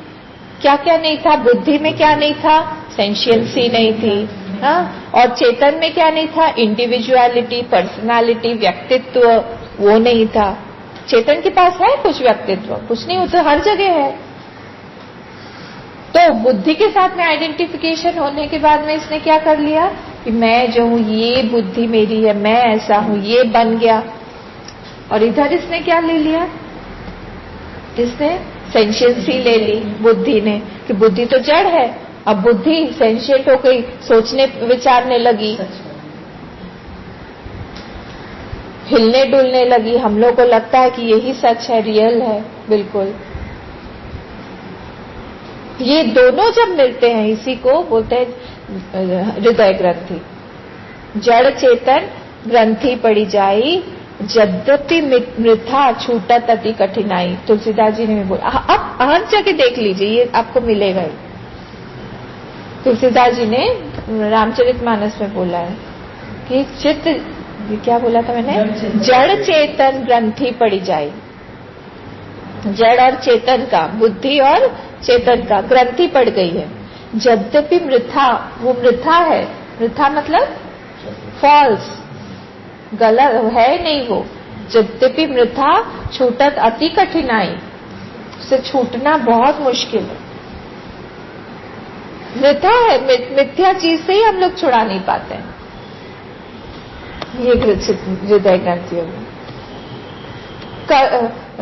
क्या क्या नहीं था, बुद्धि में क्या नहीं था, सेंशियंसी नहीं थी, हाँ, और चेतन में क्या नहीं था, इंडिविजुअलिटी, पर्सनालिटी, व्यक्तित्व, वो नहीं था। चेतन के पास है कुछ व्यक्तित्व, कुछ नहीं, वो तो हर जगह है। तो बुद्धि के साथ में आइडेंटिफिकेशन होने के बाद में इसने क्या कर लिया कि मैं जो हूं ये बुद्धि मेरी है, मैं ऐसा हूं, ये बन गया। और इधर इसने क्या ले लिया, इसने सेंशियंसी ले ली बुद्धि ने, कि बुद्धि तो जड़ है, अब बुद्धि सेंशियंट हो गई, सोचने विचारने लगी, हिलने डुलने लगी। हम लोग को लगता है कि यही सच है, रियल है, बिल्कुल। ये दोनों जब मिलते हैं इसी को बोलते हैं हृदय ग्रंथि। जड़ चेतन ग्रंथि पड़ी जाई, यद्यपि मृथा छूटत अति कठिनाई। तुलसीदास जी ने भी बोला। अब हर जगह देख लीजिए, ये आपको मिलेगा ही। तुलसीदास जी ने रामचरितमानस में बोला है कि चित्त, क्या बोला था मैंने, जड़ चेतन ग्रंथि पड़ी जाए। जड़ और चेतन का, बुद्धि और चेतन का ग्रंथि पड़ गई है। यद्यपि मृथा, वो मृथा है, मृथा मतलब फॉल्स, गलत है नहीं वो। यद्यपि मृथा छूटत अति कठिनाई, उससे छूटना बहुत मुश्किल है। मृथा है, मिथ्या चीज से ही हम लोग छुड़ा नहीं पाते हैं। ये हृदय ग्रंथि है।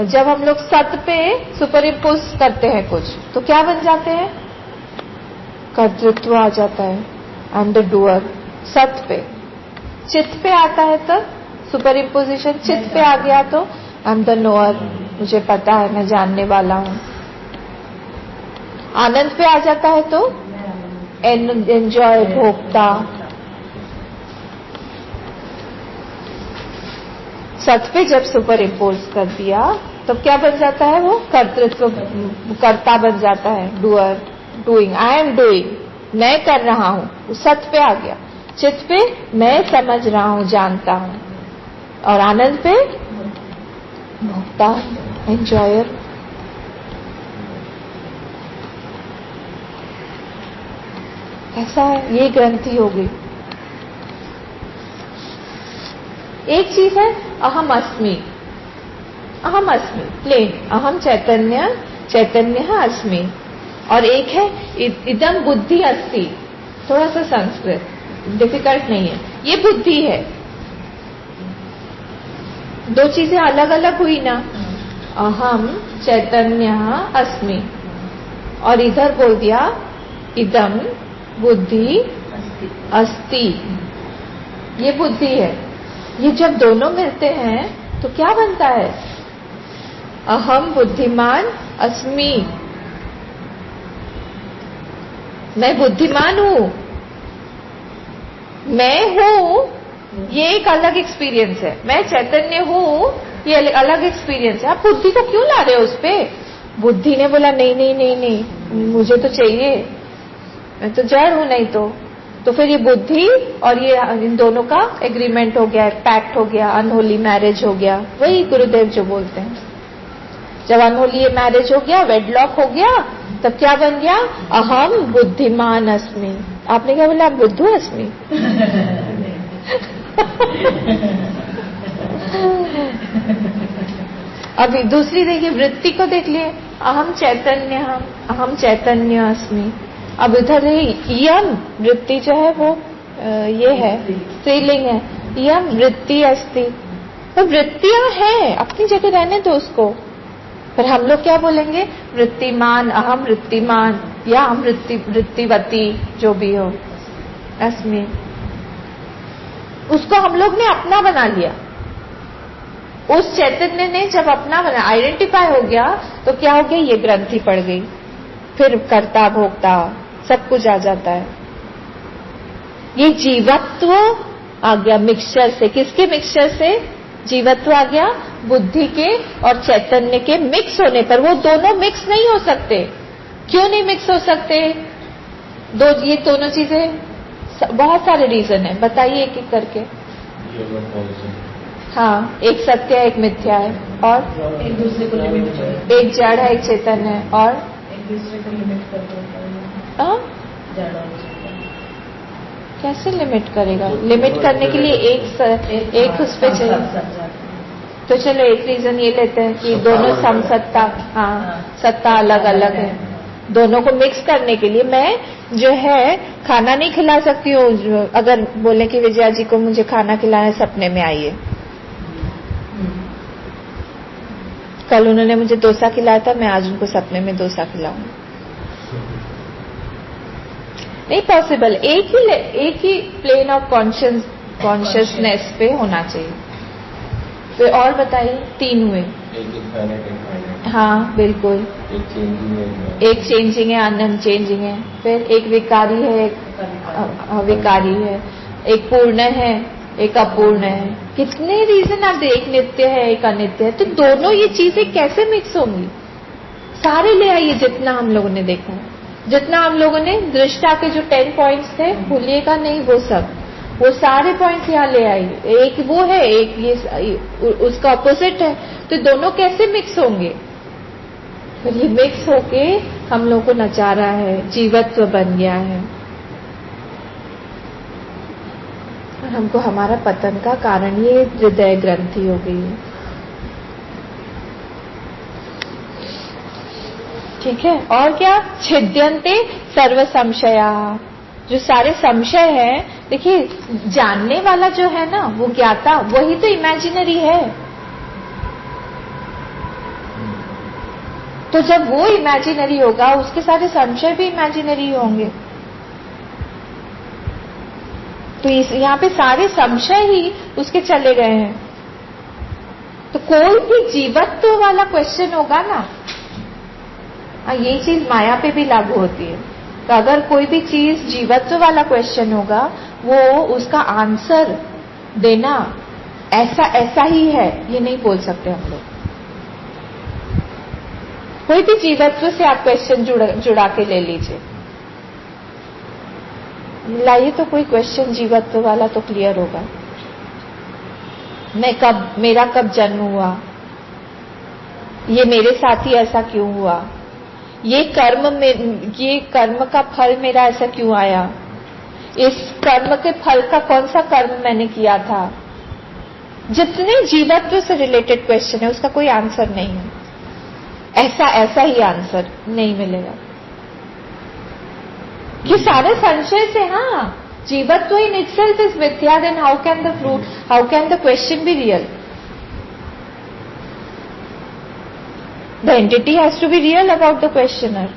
जब हम लोग सत्य पे सुपर इम्पोज करते हैं कुछ, तो क्या बन जाते हैं, कर्तृत्व आ जाता है, आई एम द डूअर। सत्य पे, चित्त पे आता है तो सुपर इम्पोजिशन, चित्त पे आ गया तो आई एम द नोअर, मुझे पता है, मैं जानने वाला हूं। आनंद पे आ जाता है तो एंजॉय, भोक्ता। सत्य पे जब सुपर इम्पोज कर दिया तो क्या बन जाता है, वो कर्तृत्व, कर्ता बन जाता है, doer, doing, I am doing, मैं कर रहा हूं। सत्य पे आ गया। चित्त पे मैं समझ रहा हूं, जानता हूं। और आनंद पे भोक्ता, एंजॉयर। ऐसा है, ये ग्रंथि हो गई। एक चीज है अहम अस्मि, अहम अस्मि प्लेन, अहम चैतन्य, चैतन्य अस्मि। और एक है इदम बुद्धि अस्ति, थोड़ा सा संस्कृत, डिफिकल्ट नहीं है, ये बुद्धि है। 2 चीजें अलग अलग हुई ना, अहम चैतन्य अस्मि, और इधर बोल दिया इदम बुद्धि अस्ति, ये बुद्धि है। ये जब दोनों मिलते हैं तो क्या बनता है, अहम बुद्धिमान अस्मि, मैं बुद्धिमान हूं, मैं हूं, ये एक अलग एक्सपीरियंस है। मैं चैतन्य हूं, ये अलग एक्सपीरियंस है। आप बुद्धि को क्यों ला रहे हो उस पे? बुद्धि ने बोला नहीं नहीं नहीं नहीं, मुझे तो चाहिए, मैं तो जड़ हूं, नहीं तो फिर ये बुद्धि और ये इन दोनों का एग्रीमेंट हो गया, पैक्ट हो गया, अनहोली मैरिज हो गया। वही गुरुदेव जो बोलते हैं, जब अनहोली मैरिज हो गया, वेडलॉक हो गया, तब क्या बन गया, अहम बुद्धिमान अस्मि। आपने क्या बोला, बुद्धू अस्मि। अभी दूसरी देखिए, वृत्ति को देख लिए, अहम चैतन्य अस्मि। अब इधर यम वृत्ति जो है वो ये है, स्त्रीलिंग है, यम वृत्ति अस्ति। तो वृत्तियां हैं, अपनी जगह रहने दो उसको। पर हम लोग क्या बोलेंगे, वृत्तिमान, अहम वृत्तिमान, या हम वृत्तिवती, जो भी हो, अस्मि। उसको हम लोग ने अपना बना लिया। उस चैतन्य ने जब अपना बना, आइडेंटिफाई हो गया, तो क्या हो गया, ये ग्रंथि पड़ गई, फिर कर्ता भोक्ता सब कुछ आ जाता है। ये जीवत्व आ गया मिक्सचर से। किसके मिक्सचर से जीवत्व आ गया? बुद्धि के और चैतन्य के मिक्स होने पर। वो दोनों मिक्स नहीं हो सकते। क्यों नहीं मिक्स हो सकते? ये दोनों चीजें बहुत सारे रीजन है, बताइए एक एक करके। हाँ, एक सत्य है, एक मिथ्या है, और एक दूसरे को लिमिट कर, एक जड़ है, एक चेतन है, और एक दूसरे को लिमिट कर देता है। जड़ और चेतन कैसे लिमिट करेगा? लिमिट करने के लिए एक उस पे चाहिए। तो चलो एक रीजन ये लेते हैं कि दोनों समसत्ता, हाँ, सत्ता अलग अलग है। दोनों को मिक्स करने के लिए मैं जो है खाना नहीं खिला सकती हूँ। अगर बोले कि विजया जी को मुझे खाना खिलाना, सपने में आइए। कल उन्होंने मुझे डोसा खिलाया था, मैं आज उनको सपने में डोसा खिलाऊं। नहीं पॉसिबल। एक ही प्लेन ऑफ कॉन्शियसनेस पे होना चाहिए। तो और बताइए, 3 हुए। हाँ बिल्कुल। एक चेंजिंग है, अनचेंजिंग है। फिर एक विकारी है, एक अविकारी है। एक पूर्ण है, एक अपूर्ण है। कितने रीजन आप एक नित्य है, एक अनित्य है। तो दोनों ये चीजें कैसे मिक्स होंगी? सारे ले आइए जितना हम लोगों ने देखा है, जितना हम लोगों ने दृष्टा के जो 10 पॉइंट्स थे, भूलिएगा नहीं वो सब। वो सारे पॉइंट्स यहाँ ले आइए। एक वो है, एक ये उसका ऑपोजिट है। तो दोनों कैसे मिक्स होंगे? फिर ये मिक्स होके हम लोग को नचा रहा है, जीवत्व बन गया है। और हमको हमारा पतन का कारण ये हृदय ग्रंथि हो गई है। ठीक है। और क्या? छिद्यन्ते सर्व संशया। जो सारे संशय है, देखिए जानने वाला जो है ना, वो ज्ञाता, वही तो इमेजिनरी है। तो जब वो इमेजिनरी होगा, उसके सारे संशय भी इमेजिनरी होंगे। तो यहाँ पे सारे संशय ही उसके चले गए हैं। तो कोई भी जीवत्व वाला क्वेश्चन होगा ना, ये चीज माया पे भी लागू होती है। तो अगर कोई भी चीज जीवत्व वाला क्वेश्चन होगा, वो उसका आंसर देना ऐसा ही है, ये नहीं बोल सकते हम लोग। कोई भी जीवत्व से आप क्वेश्चन जुड़ा के ले लीजिए, लाइए तो कोई क्वेश्चन जीवत्व वाला तो क्लियर होगा। मेरा कब जन्म हुआ, ये मेरे साथ ही ऐसा क्यों हुआ, ये कर्म का फल मेरा ऐसा क्यों आया, इस कर्म के फल का कौन सा कर्म मैंने किया था। जितने जीवत्व से रिलेटेड क्वेश्चन है, उसका कोई आंसर नहीं है। ऐसा ही आंसर नहीं मिलेगा। ये सारे संशय से, हाँ, जीवत्व इन इटसेल्फ इज मिथ्या, then how can the question be real? The entity has to be real about the questioner.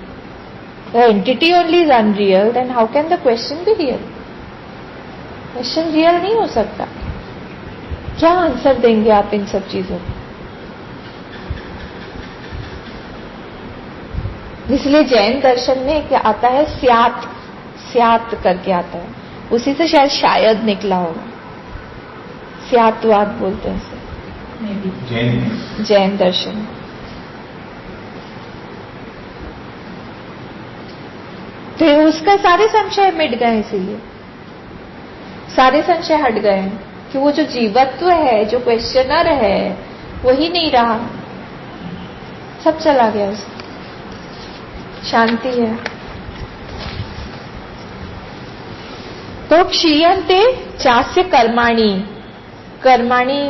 The entity only is unreal, then how can the question be real? Question real नहीं हो सकता। क्या answer देंगे आप इन सब चीजों को? इसलिए जैन दर्शन में क्या आता है, स्यात् करके आता है। उसी से शायद निकला होगा, स्यात्वाद बोलते हैं इसे जैन दर्शन। तो उसका सारे संशय मिट गए, इसीलिए सारे संशय हट गए हैं कि वो जो जीवत्व है, जो क्वेश्चनर है, वही नहीं रहा, सब चला गया, उसकी शांति है। तो क्षीयन्ते चास्य कर्माणि, कर्माणि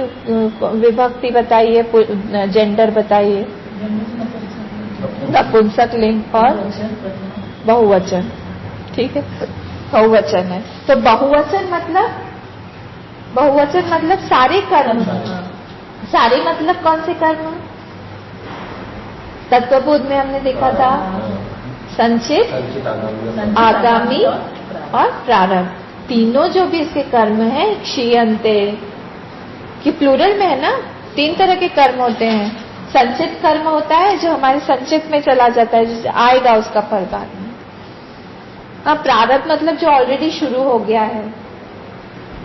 विभक्ति बताइए, जेंडर बताइए। नपुंसक लिंग और बहुवचन, ठीक है, बहुवचन है। तो बहुवचन मतलब सारे कर्म। सारे मतलब कौन से कर्म? तत्वबोध में हमने देखा था संचित, आगामी और प्रारंभ। तीनों जो भी इसके कर्म है, क्षीयन्ते कि प्लूरल में है ना, 3 तरह के कर्म होते हैं। संचित कर्म होता है जो हमारे संचित में चला जाता है, जिसे आएगा उसका फल बाद में। हाँ, प्रारब्ध मतलब जो ऑलरेडी शुरू हो गया है।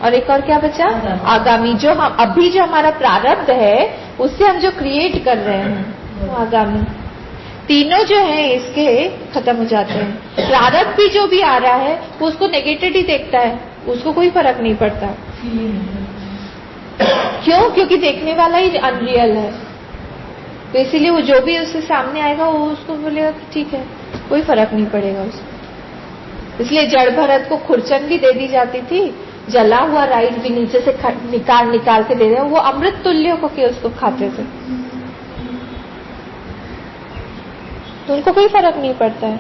और एक और क्या बचा? आगामी। जो हम अभी जो हमारा प्रारब्ध है उससे हम जो क्रिएट कर रहे हैं वो आगामी। तीनों जो है इसके खत्म हो जाते हैं। प्रारब्ध भी जो भी आ रहा है वो उसको नेगेटिव ही देखता है, उसको कोई फर्क नहीं पड़ता। क्यों? क्योंकि देखने वाला ही अनरियल है, तो इसीलिए वो जो भी उसके सामने आएगा वो उसको बोलेगा कि ठीक है, कोई फर्क नहीं पड़ेगा उसको। इसलिए जड़ भरत को खुरचन भी दे दी जाती थी, जला हुआ राइस भी नीचे से निकाल के दे रहे, वो अमृत तुल्य होकर उसको खाते थे, तो उनको कोई फर्क नहीं पड़ता है।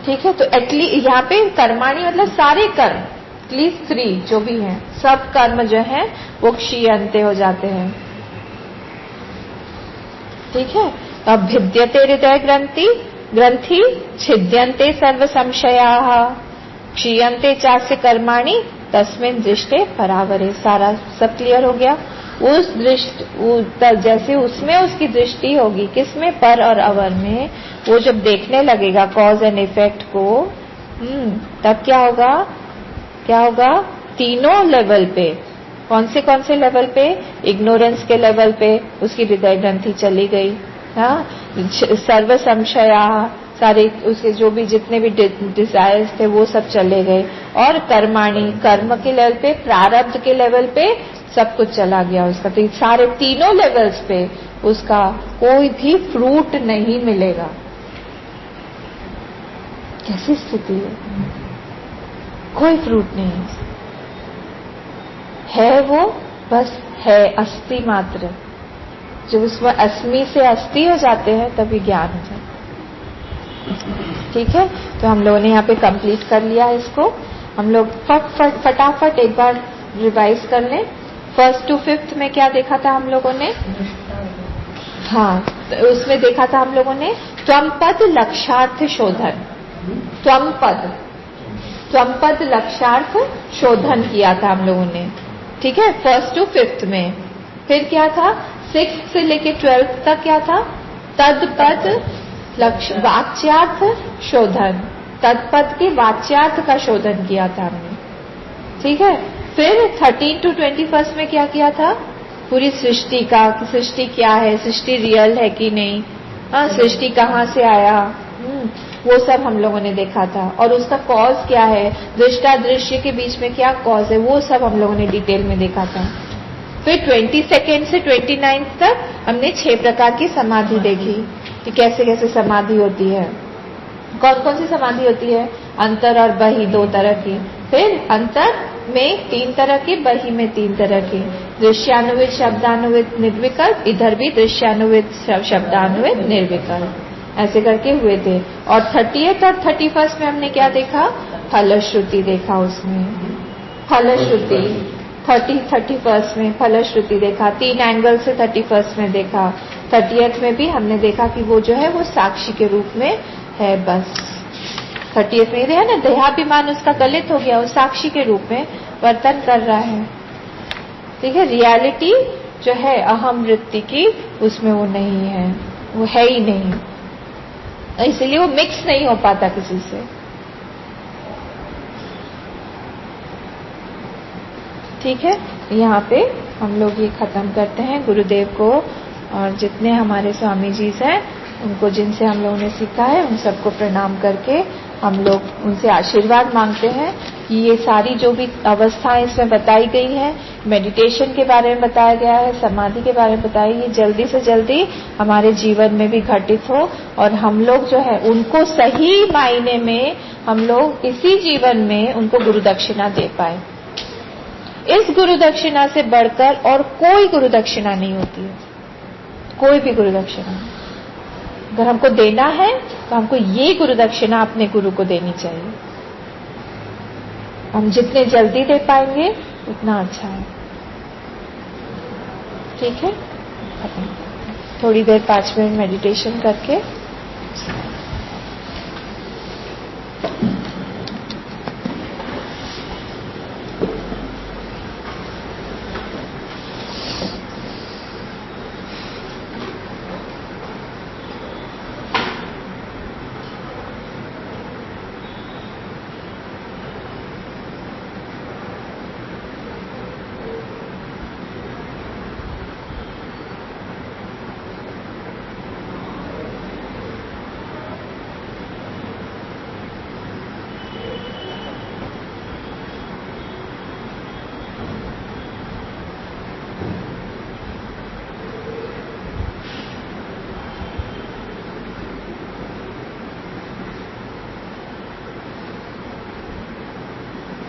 ठीक है, तो एटलीस्ट यहाँ पे कर्माणी मतलब सारे कर्म, एटलीस्ट 3 जो भी हैं, सब कर्म जो हैं वो क्षीयन्ते हो जाते हैं। ठीक है, तो अब भिद्यते हृदय ग्रंथि छिद्यन्ते सर्व संशयाः क्षीयन्ते चास्य कर्माणि तस्मिन् दृष्टे परावरे। सारा सब क्लियर हो गया। उस दृष्टि जैसे उसमें उसकी दृष्टि होगी, किसमें? पर और अवर में। वो जब देखने लगेगा कॉज एंड इफेक्ट को, तब क्या होगा? क्या होगा? तीनों लेवल पे। कौन से लेवल पे? इग्नोरेंस के लेवल पे उसकी हृदय ग्रंथि चली गई। हाँ, सर्व संशया, सारे उसके जो भी जितने भी डिजायर्स थे वो सब चले गए। और कर्माणी, कर्म के लेवल पे, प्रारब्ध के लेवल पे सब कुछ चला गया उसका। तो सारे तीनों लेवल्स पे उसका कोई भी फ्रूट नहीं मिलेगा। कैसी स्थिति है? कोई फ्रूट नहीं है, वो बस है, अस्थि मात्र। जब उसमें अस्मि से अस्थि हो जाते हैं तभी ज्ञान हो जाता है। ठीक है, तो हम लोगों ने यहाँ पे कंप्लीट कर लिया है इसको। हम लोग फटाफट एक बार रिवाइज कर लें। 1st to 5th में क्या देखा था हम लोगों ने? हाँ, तो उसमें देखा था हम लोगों ने त्वमपद लक्षार्थ शोधन। त्वमपद लक्षार्थ शोधन किया था हम लोगों ने। ठीक है, 1st to 5th में। फिर क्या था? 6th से लेके 12th तक क्या था? तदपद वाच्यार्थ शोधन। तत्पद के वाच्यार्थ का शोधन किया था हमने। ठीक है, फिर 13 to 21 में क्या किया था? पूरी सृष्टि का, कि सृष्टि क्या है, सृष्टि रियल है कि नहीं, हाँ, सृष्टि कहाँ से आया, वो सब हम लोगों ने देखा था। और उसका कॉज क्या है, दृष्टा दृश्य के बीच में क्या कॉज है, वो सब हम लोगों ने डिटेल में देखा था। फिर 22 से 29 तक हमने 6 प्रकार की समाधि देखी कि कैसे कैसे समाधि होती है। कौन कौन सी समाधि होती है? अंतर और बहि 2 तरह की। फिर अंतर में 3 तरह की, बहि में 3 तरह की। दृश्यानुवित, शब्दानुवित, निर्विकल्प। इधर भी दृश्यानुवित, शब्दानुवित, निर्विकल्प, ऐसे करके हुए थे। और 30th और 31st में हमने क्या देखा? फलश्रुति देखा। उसमें फलश्रुति 31st में फलश्रुति देखा। 3 एंगल से 31st में देखा। 30th में भी हमने देखा कि वो जो है वो साक्षी के रूप में है। बस 30th में है ना, देहाभिमान उसका गलित हो गया, वो साक्षी के रूप में वर्तन कर रहा है। ठीक है, रियलिटी जो है अहम वृत्ति की, उसमें वो नहीं है, वो है ही नहीं, इसलिए वो मिक्स नहीं हो पाता किसी से। ठीक है, यहाँ पे हम लोग ये खत्म करते हैं। गुरुदेव को और जितने हमारे स्वामी जी हैं उनको, जिनसे हम लोगों ने सीखा है, उन सबको प्रणाम करके हम लोग उनसे आशीर्वाद मांगते हैं कि ये सारी जो भी अवस्थाएं इसमें बताई गई हैं, मेडिटेशन के बारे में बताया गया है, समाधि के बारे में बताया, ये जल्दी से जल्दी हमारे जीवन में भी घटित हो और हम लोग जो है उनको सही मायने में हम लोग इसी जीवन में उनको गुरु दक्षिणा दे पाए। इस गुरु दक्षिणा से बढ़कर और कोई गुरु दक्षिणा नहीं होती है, कोई भी गुरु दक्षिणा। अगर हमको देना है तो हमको ये गुरु दक्षिणा अपने गुरु को देनी चाहिए। हम जितने जल्दी दे पाएंगे उतना अच्छा है। ठीक है, थोड़ी देर 5 मिनट मेडिटेशन करके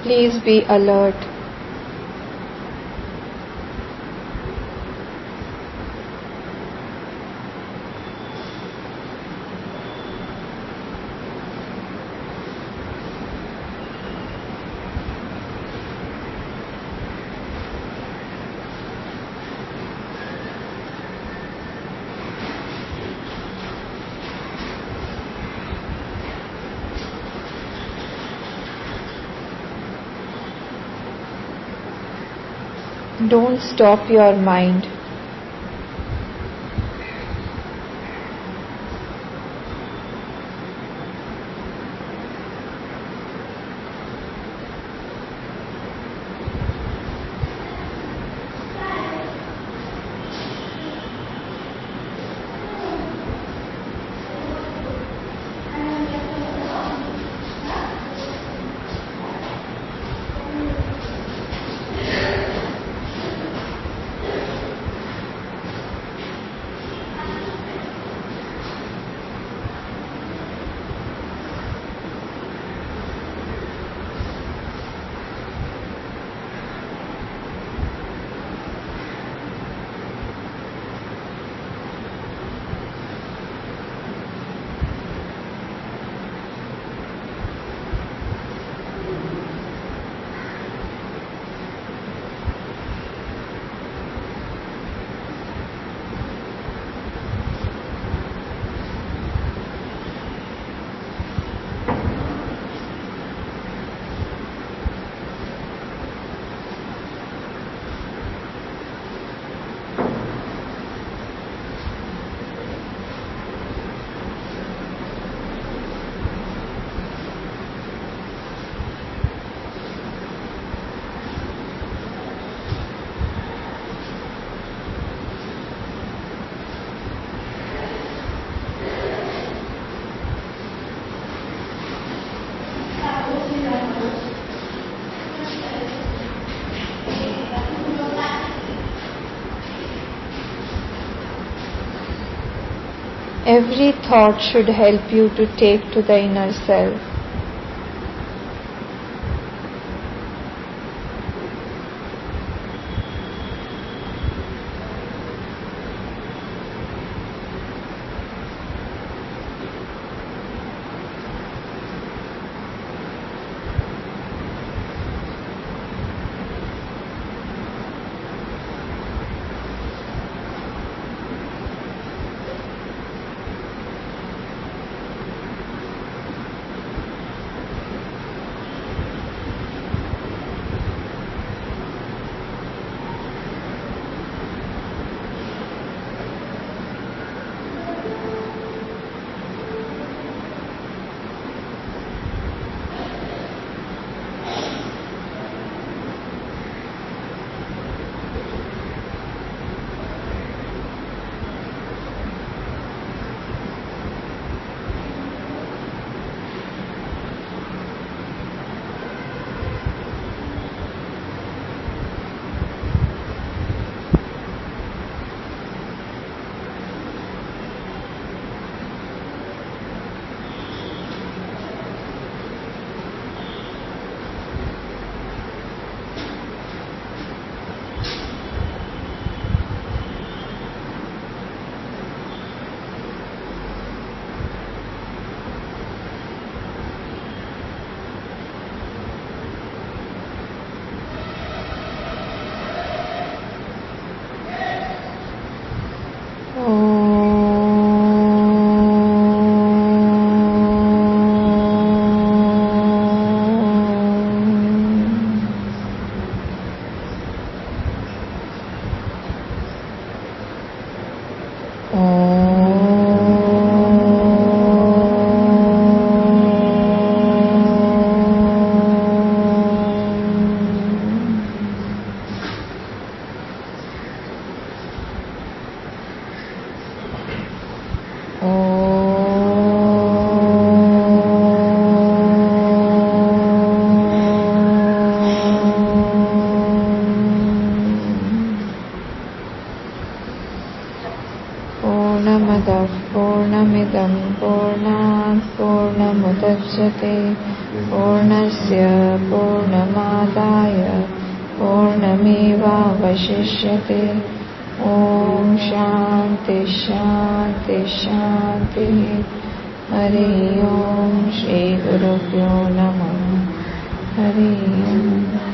Please be alert. Don't stop your mind. Every thought should help you to take to the inner self. पूर्णमादाय पूर्णमिदं पूर्णात् पूर्णमुदच्यते पूर्णस्य पूर्णमादाय पूर्णमेवावशिष्यते। ॐ शान्ति शान्ति शान्तिः। हरि ओम श्री गुरुभ्यो नमः। हरि ओम।